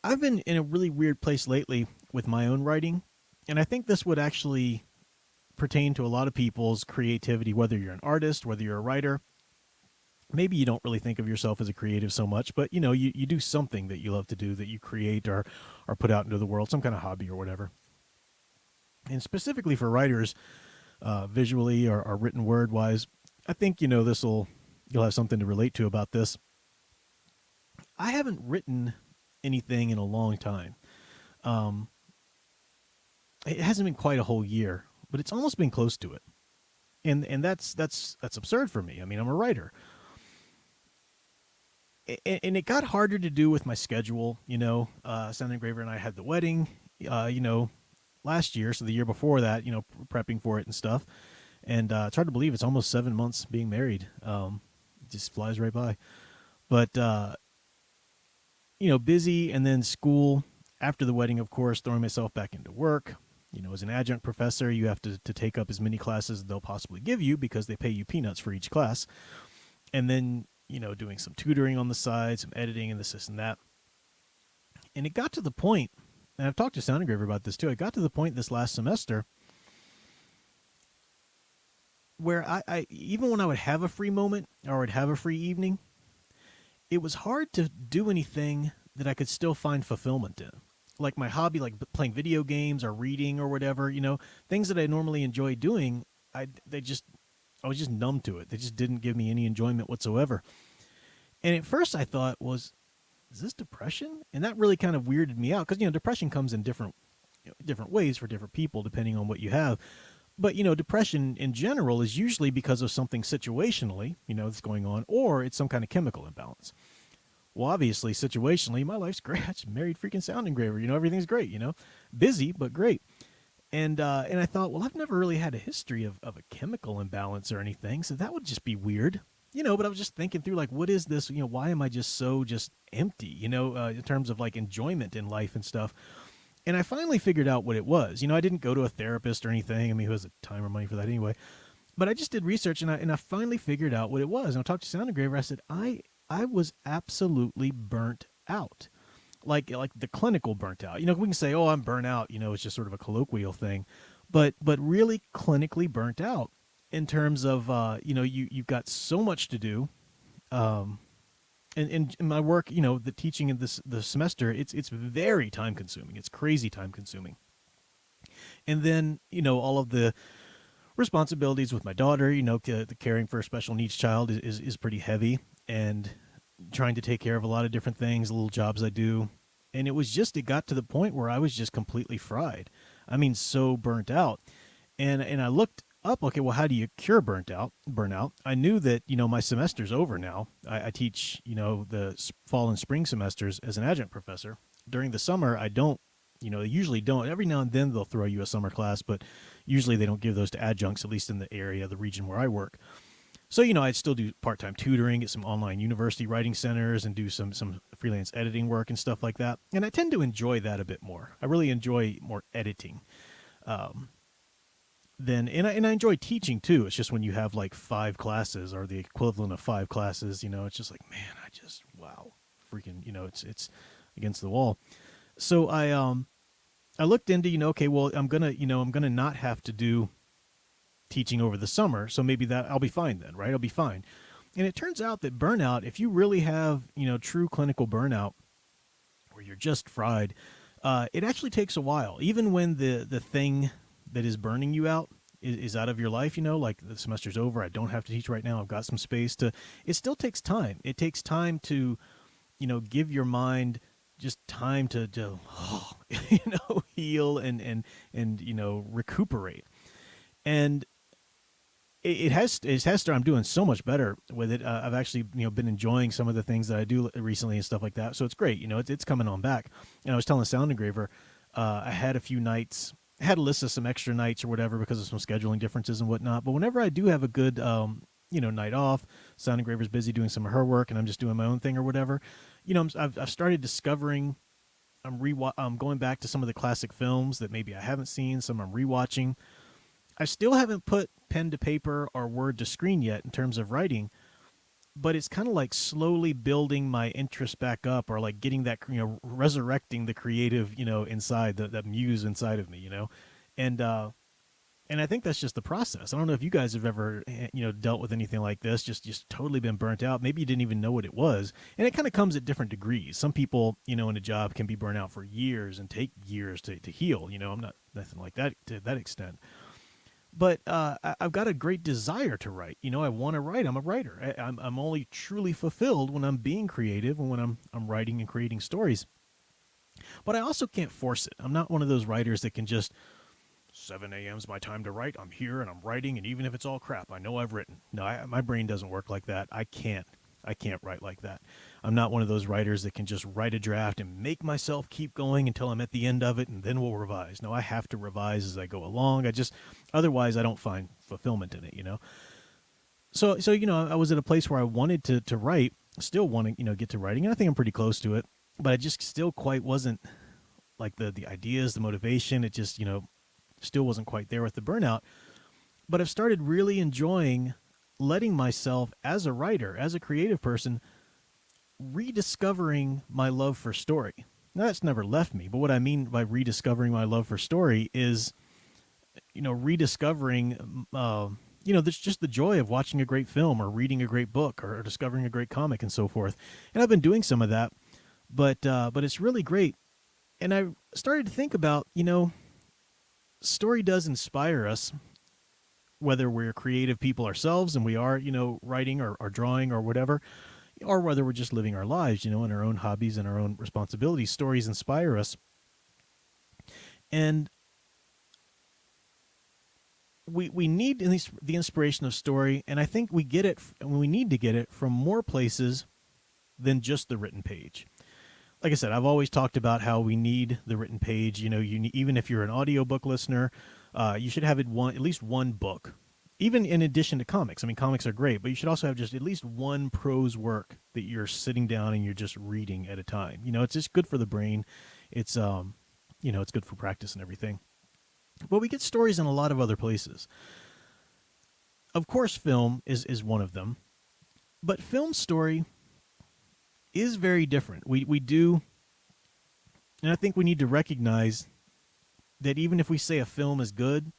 I've been in a really weird place lately with my own writing, and I think this would actually pertain to a lot of people's creativity, whether you're an artist, whether you're a writer. Maybe you don't really think of yourself as a creative so much, but you do something that you love to do, that you create or put out into the world, some kind of hobby or whatever. And specifically for writers, visually or written word wise, I think you'll have something to relate to about this. I haven't written anything in a long time. Um, it hasn't been quite a whole year, but it's almost been close to it. And that's absurd for me. I mean, I'm a writer, and it got harder to do with my schedule. Sound Engraver and I had the wedding, last year, so the year before that, prepping for it and stuff. And it's hard to believe it's almost 7 months being married. It just flies right by. But busy, and then school after the wedding, of course, throwing myself back into work. As an adjunct professor, you have to take up as many classes as they'll possibly give you because they pay you peanuts for each class. And then, doing some tutoring on the side, some editing and this and that. And it got to the point, and I've talked to Sound Engraver about this too, it got to the point this last semester where I even when I would have a free moment or would have a free evening, it was hard to do anything that I could still find fulfillment in. Like my hobby, like playing video games or reading or whatever, things that I normally enjoy doing, I was just numb to it. They just didn't give me any enjoyment whatsoever. And at first I thought, is this depression? And that really kind of weirded me out because, depression comes in different ways for different people depending on what you have. But, depression in general is usually because of something situationally, that's going on, or it's some kind of chemical imbalance. Well, obviously, situationally, my life's great. I just married freaking Sound Engraver. Everything's great. Busy but great. And I thought, well, I've never really had a history of a chemical imbalance or anything, so that would just be weird. But I was just thinking through, like, what is this? Why am I just so just empty? In terms of like enjoyment in life and stuff. And I finally figured out what it was. I didn't go to a therapist or anything. I mean, who has the time or money for that anyway? But I just did research, and I finally figured out what it was. And I talked to Sound Engraver. I said, I was absolutely burnt out. Like the clinical burnt out. We can say, "Oh, I'm burnt out." It's just sort of a colloquial thing, but really clinically burnt out in terms of you've got so much to do. And in my work, the teaching in the semester, it's very time consuming. It's crazy time consuming. And then all of the responsibilities with my daughter, the caring for a special needs child is pretty heavy, and trying to take care of a lot of different things, little jobs I do. And it got to the point where I was just completely fried. I mean, so burnt out. And I looked up, okay, well, how do you cure burnout? I knew that, my semester's over now. I teach, the fall and spring semesters as an adjunct professor. During the summer, I don't, they usually don't. Every now and then they'll throw you a summer class, but usually they don't give those to adjuncts, at least in the area, the region where I work. So, I'd still do part-time tutoring at some online university writing centers and do some freelance editing work and stuff like that. And I tend to enjoy that a bit more. I really enjoy more editing. And I enjoy teaching too. It's just when you have like 5 classes or the equivalent of 5 classes, it's just like, man, wow, freaking, it's against the wall. So I looked into, okay, well, I'm gonna not have to do teaching over the summer, so maybe that I'll be fine then, right? I'll be fine. And it turns out that burnout, if you really have, true clinical burnout where you're just fried, it actually takes a while. Even when the thing that is burning you out is out of your life, like the semester's over, I don't have to teach right now, I've got some space to, it still takes time. It takes time to, give your mind just time to heal and recuperate. And it has started. I'm doing so much better with it. I've actually been enjoying some of the things that I do recently and stuff like that. So it's great. It's coming on back. And I was telling Sound Engraver, I had a few nights. I had a list of some extra nights or whatever because of some scheduling differences and whatnot. But whenever I do have a good night off, Sound Engraver's busy doing some of her work, and I'm just doing my own thing or whatever. I've started discovering. I'm going back to some of the classic films that maybe I haven't seen. Some I'm rewatching. I still haven't put pen to paper or word to screen yet in terms of writing, but it's kind of like slowly building my interest back up, or like getting that, resurrecting the creative, inside that muse inside of me, and and I think that's just the process. I don't know if you guys have ever, dealt with anything like this, just totally been burnt out. Maybe you didn't even know what it was, and it kind of comes at different degrees. Some people, in a job can be burnt out for years and take years to heal. I'm not nothing like that to that extent, but I've got a great desire to write. I want to write. I'm a writer. I'm only truly fulfilled when I'm being creative and when I'm writing and creating stories. But I also can't force it. I'm not one of those writers that can just 7 a.m. is my time to write. I'm here and I'm writing, and even if it's all crap, I know I've written. No, my brain doesn't work like that. I can't. I can't write like that. I'm not one of those writers that can just write a draft and make myself keep going until I'm at the end of it, and then we'll revise. No, I have to revise as I go along. Otherwise I don't find fulfillment in it. So I was at a place where I wanted to write, still wanting, get to writing, and I think I'm pretty close to it, but I just still quite wasn't like the ideas, the motivation. It just, still wasn't quite there with the burnout. But I've started really enjoying letting myself, as a writer, as a creative person, rediscovering my love for story. Now, that's never left me, but what I mean by rediscovering my love for story is, rediscovering, there's just the joy of watching a great film or reading a great book or discovering a great comic and so forth. And I've been doing some of that, but it's really great. And I started to think about, story does inspire us, whether we're creative people ourselves and we are, writing or drawing or whatever, or whether we're just living our lives, in our own hobbies and our own responsibilities. Stories inspire us. And we need at least the inspiration of story, and I think we get it, we need to get it from more places than just the written page. Like I said, I've always talked about how we need the written page. Even if you're an audiobook listener, you should have at least one book, even in addition to comics. I mean, comics are great, but you should also have just at least one prose work that you're sitting down and you're just reading at a time. It's just good for the brain. It's it's good for practice and everything. But we get stories in a lot of other places. Of course, film is one of them, but film story is very different. We do, and I think we need to recognize that even if we say a film is good,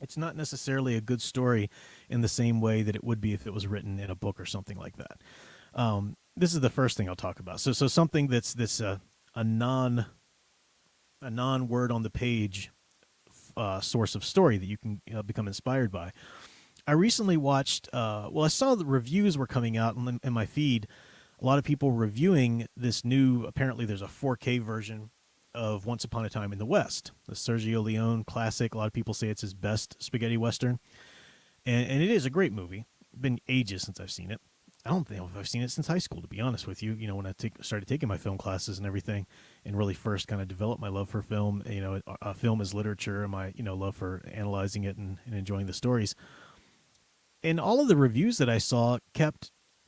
it's not necessarily a good story in the same way that it would be if it was written in a book or something like that. This is the first thing I'll talk about. So something that's a non word on the page source of story that you can become inspired by. I recently watched, I saw the reviews were coming out in my feed. A lot of people reviewing this new, apparently there's a 4K version of Once Upon a Time in the West, the Sergio Leone classic. A lot of people say it's his best spaghetti western. And it is a great movie. It's been ages since I've seen it. I don't think I've seen it since high school, to be honest with you. When I started taking my film classes and everything, and really first kind of developed my love for film, film as literature, and my, love for analyzing it and enjoying the stories. And all of the reviews that I saw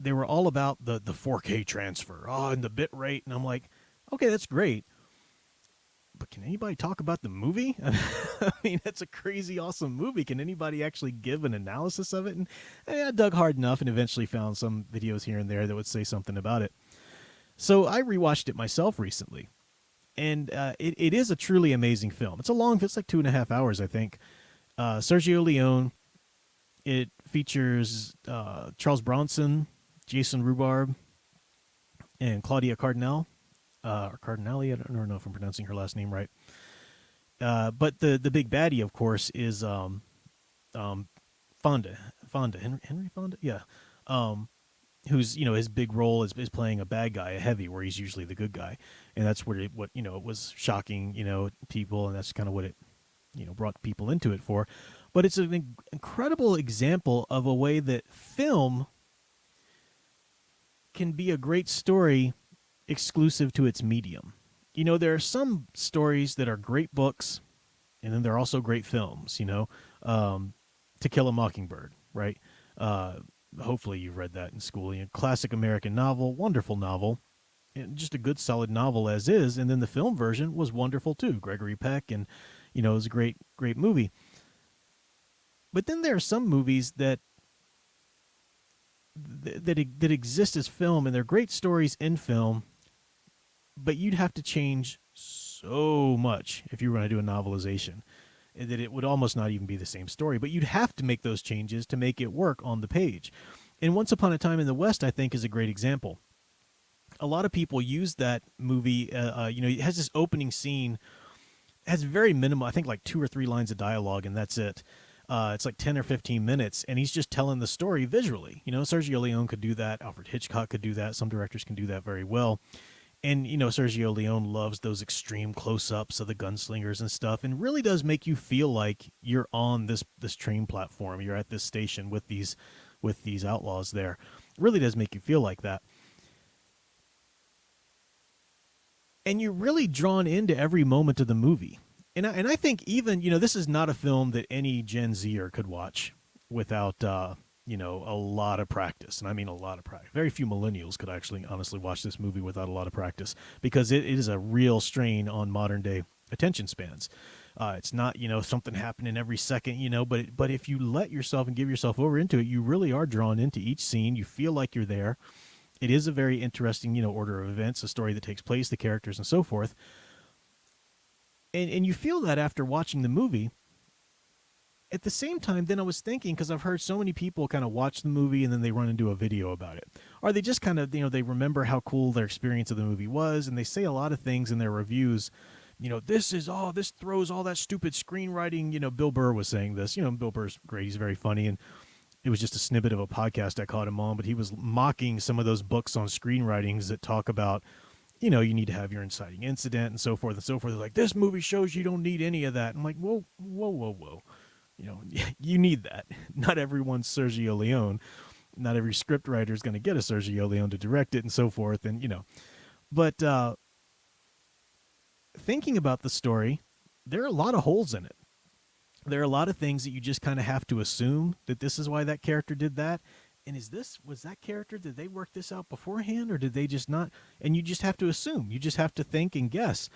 they were all about the 4K transfer, and the bit rate. And I'm like, okay, that's great. But can anybody talk about the movie? I mean, it's a crazy, awesome movie. Can anybody actually give an analysis of it? And I dug hard enough and eventually found some videos here and there that would say something about it. So I rewatched it myself recently. And it is a truly amazing film. It's like 2.5 hours, I think. Sergio Leone. It features Charles Bronson, Jason Rhubarb, and Claudia Cardinale. Or Cardinale, I don't know if I'm pronouncing her last name right. But the big baddie, of course, is Fonda, Henry Fonda, yeah. Who's his big role is playing a bad guy, a heavy, where he's usually the good guy, and that's what it was shocking people, and that's kind of what it brought people into it for. But it's an incredible example of a way that film can be a great story exclusive to its medium. There are some stories that are great books, and then there are also great films, To Kill a Mockingbird, right? Hopefully you've read that in school. Classic American novel, wonderful novel, and just a good solid novel as is. And then the film version was wonderful too. Gregory Peck, and it was a great movie. But then there are some movies that that exist as film, and they're great stories in film, but you'd have to change so much if you were going to do a novelization that it would almost not even be the same story. But you'd have to make those changes to make it work on the page. And Once Upon a Time in the West, I think, is a great example. A lot of people use that movie. It has this opening scene, has very minimal, I think like 2 or 3 lines of dialogue, and that's it. It's like 10 or 15 minutes, and he's just telling the story visually. Sergio Leone could do that. Alfred Hitchcock could do that. Some directors can do that very well. And, Sergio Leone loves those extreme close-ups of the gunslingers and stuff, and really does make you feel like you're on this train platform. You're at this station with these outlaws there. It really does make you feel like that. And you're really drawn into every moment of the movie. And I think even, this is not a film that any Gen Zer could watch without, a lot of practice. And I mean a lot of practice. Very few millennials could actually honestly watch this movie without a lot of practice, because it is a real strain on modern day attention spans. It's not, something happening every second, but if you let yourself and give yourself over into it, you really are drawn into each scene. You feel like you're there. It is a very interesting, order of events, a story that takes place, the characters and so forth. And you feel that after watching the movie. At the same time, then I was thinking, because I've heard so many people kind of watch the movie and then they run into a video about it. Or they just kind of, they remember how cool their experience of the movie was, and they say a lot of things in their reviews. This throws all that stupid screenwriting. Bill Burr was saying this. Bill Burr's great. He's very funny. And it was just a snippet of a podcast I caught him on, but he was mocking some of those books on screenwritings that talk about, you need to have your inciting incident and so forth and so forth. They're like, this movie shows you don't need any of that. I'm like, whoa, whoa, whoa, whoa. You need that. Not everyone's Sergio Leone. Not every script writer is going to get a Sergio Leone to direct it and so forth. And, but thinking about the story, there are a lot of holes in it. There are a lot of things that you just kind of have to assume that this is why that character did that. And was that character, did they work this out beforehand, or did they just not? And you just have to assume. You just have to think and guess.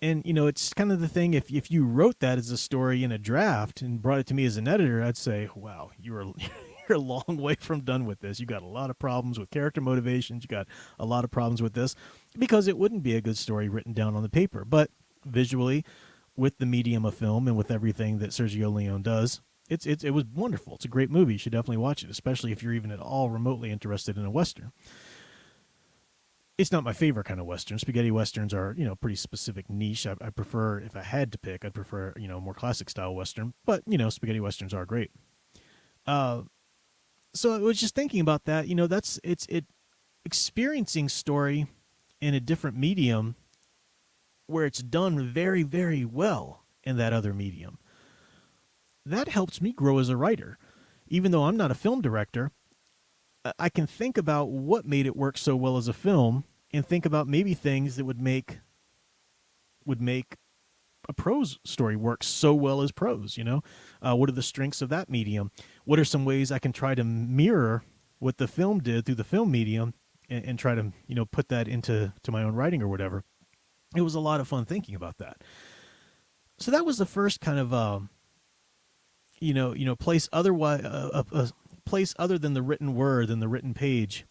And, it's kind of the thing, if you wrote that as a story in a draft and brought it to me as an editor, I'd say, wow, you're a long way from done with this. You got a lot of problems with character motivations. You got a lot of problems with this, because it wouldn't be a good story written down on the paper. But visually, with the medium of film and with everything that Sergio Leone does, it was wonderful. It's a great movie. You should definitely watch it, especially if you're even at all remotely interested in a Western. It's not my favorite kind of Western. Spaghetti Westerns are, pretty specific niche. I prefer, if I had to pick, I'd prefer, more classic style Western. But, Spaghetti Westerns are great. So I was just thinking about that. It's experiencing story in a different medium where it's done very, very well in that other medium. That helps me grow as a writer. Even though I'm not a film director, I can think about what made it work so well as a film, and think about maybe things that would make a prose story work so well as prose. What are the strengths of that medium? What are some ways I can try to mirror what the film did through the film medium, and try to put that into my own writing or whatever. It was a lot of fun thinking about that. So that was the first kind of place otherwise a place other than the written word and the written page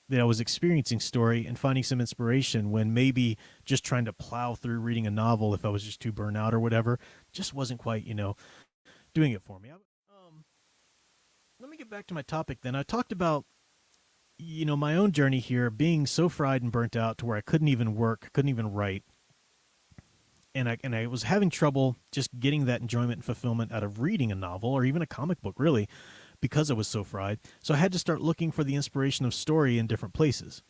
that I was experiencing story and finding some inspiration, when maybe just trying to plow through reading a novel, if I was just too burnt out or whatever, just wasn't quite doing it for me. Let me get back to my topic then. I talked about my own journey here, being so fried and burnt out to where I couldn't even work, couldn't even write. And I was having trouble just getting that enjoyment and fulfillment out of reading a novel or even a comic book, really, because I was so fried. So I had to start looking for the inspiration of story in different places.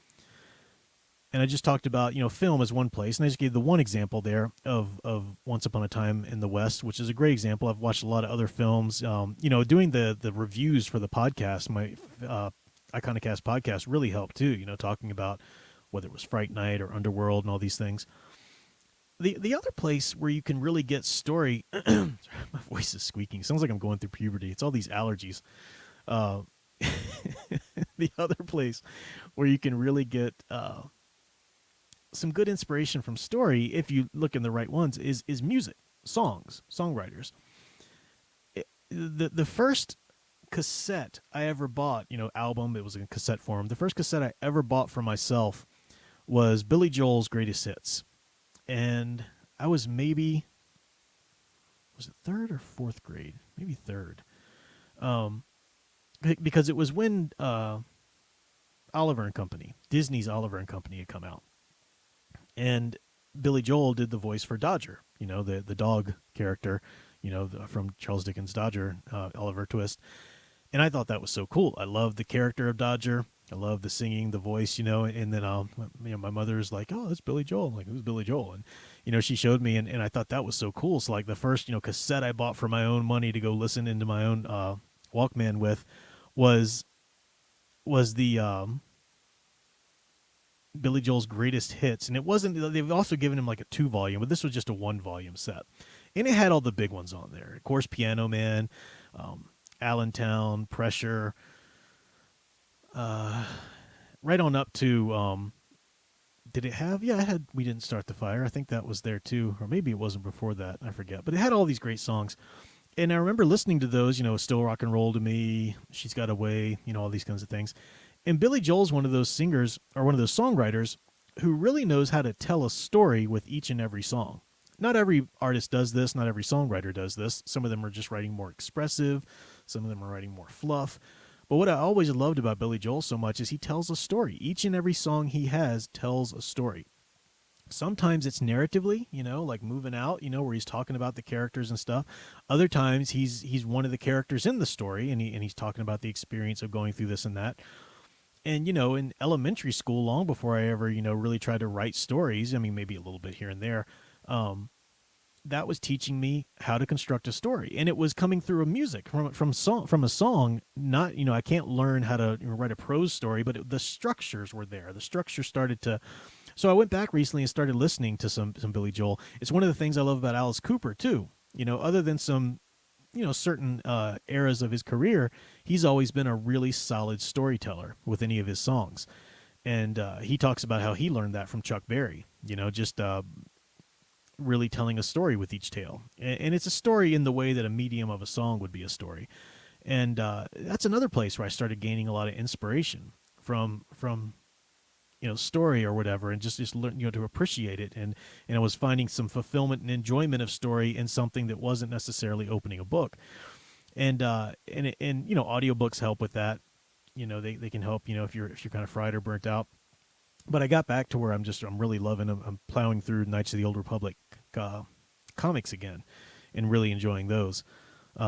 And I just talked about, film as one place. And I just gave the one example there of Once Upon a Time in the West, which is a great example. I've watched a lot of other films. Doing the reviews for the podcast, my Iconicast podcast really helped too, talking about whether it was Fright Night or Underworld and all these things. The other place where you can really get story, my voice is squeaking. Sounds like I'm going through puberty. It's all these allergies. The other place where you can really get some good inspiration from story, if you look in the right ones, is music, songs, songwriters. The first cassette I ever bought, album, it was in cassette form. The first cassette I ever bought for myself was Billy Joel's Greatest Hits. And I was maybe, was it third or fourth grade? Maybe third. Um, because it was when Oliver and Company, Disney's Oliver and Company had come out. And Billy Joel did the voice for Dodger, the dog character, from Charles Dickens' Dodger, Oliver Twist. And I thought that was so cool. I loved the character of Dodger. I loved the singing, the voice, and then my mother's like, "Oh, that's Billy Joel." I'm like, "Who's Billy Joel?" And she showed me, and I thought that was so cool. So like the first cassette I bought for my own money to go listen into my own Walkman with was the Billy Joel's Greatest Hits, and it wasn't. They've also given him like a 2-volume, but this was just a 1-volume set, and it had all the big ones on there. Of course, Piano Man, Allentown, Pressure, right on up to. Did it have? Yeah, it had. We Didn't Start the Fire. I think that was there too, or maybe it wasn't before that. I forget, but it had all these great songs. And I remember listening to those, Still Rock and Roll to Me, She's Got Away, all these kinds of things. And Billy Joel's one of those singers or one of those songwriters who really knows how to tell a story with each and every song. Not every artist does this, not every songwriter does this. Some of them are just writing more expressive, some of them are writing more fluff. But what I always loved about Billy Joel so much is he tells a story. Each and every song he has tells a story. Sometimes it's narratively, like Moving Out, where he's talking about the characters and stuff. Other times he's one of the characters in the story, and he's talking about the experience of going through this and that. And in elementary school, long before I ever really tried to write stories, I mean maybe a little bit here and there, that was teaching me how to construct a story, and it was coming through a music from a song. Not I can't learn how to write a prose story, but the structures were there. The structure started to. So I went back recently and started listening to some Billy Joel. It's one of the things I love about Alice Cooper too. Other than some certain eras of his career, he's always been a really solid storyteller with any of his songs. And he talks about how he learned that from Chuck Berry, just really telling a story with each tale. And it's a story in the way that a medium of a song would be a story. And that's another place where I started gaining a lot of inspiration from story or whatever, and just learn, to appreciate it. And I was finding some fulfillment and enjoyment of story in something that wasn't necessarily opening a book. And audiobooks help with that. They can help, if you're kind of fried or burnt out. But I got back to where I'm really loving them. I'm plowing through Knights of the Old Republic comics again and really enjoying those.